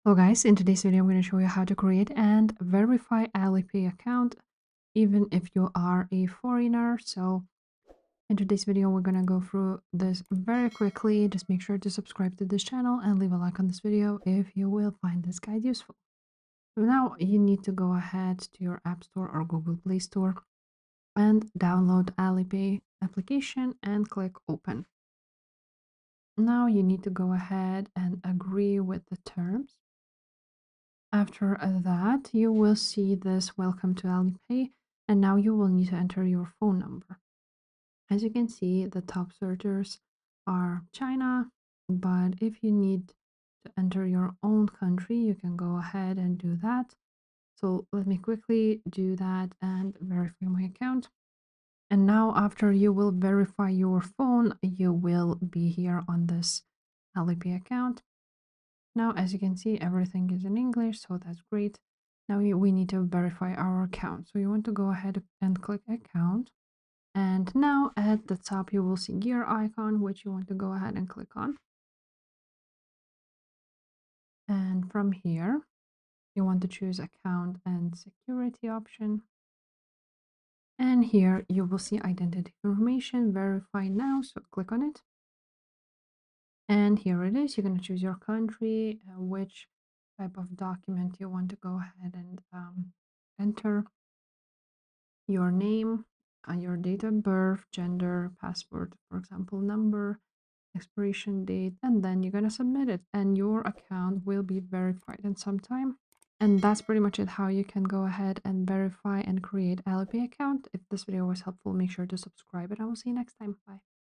Hello guys, in today's video I'm going to show you how to create and verify Alipay account even if you are a foreigner. So in today's video we're going to go through this very quickly. Just make sure to subscribe to this channel and leave a like on this video if you will find this guide useful. So now you need to go ahead to your App Store or Google Play Store and download Alipay application and click open. Now you need to go ahead and agree with the terms. After that, you will see this welcome to Alipay, and now you will need to enter your phone number. As you can see, the top searchers are China, but if you need to enter your own country, you can go ahead and do that. So let me quickly do that and verify my account. And now after you will verify your phone, you will be here on this Alipay account. Now, as you can see, everything is in English, so that's great. Now we need to verify our account. So you want to go ahead and click account. And now at the top, you will see gear icon, which you want to go ahead and click on. And from here, you want to choose account and security option. And here you will see identity information, verify now. So click on it. And here it is. You're going to choose your country, which type of document you want to go ahead and enter. Your name, your date of birth, gender, passport, for example, number, expiration date, and then you're going to submit it and your account will be verified in some time. And that's pretty much it, how you can go ahead and verify and create Alipay account. If this video was helpful, make sure to subscribe and I will see you next time. Bye.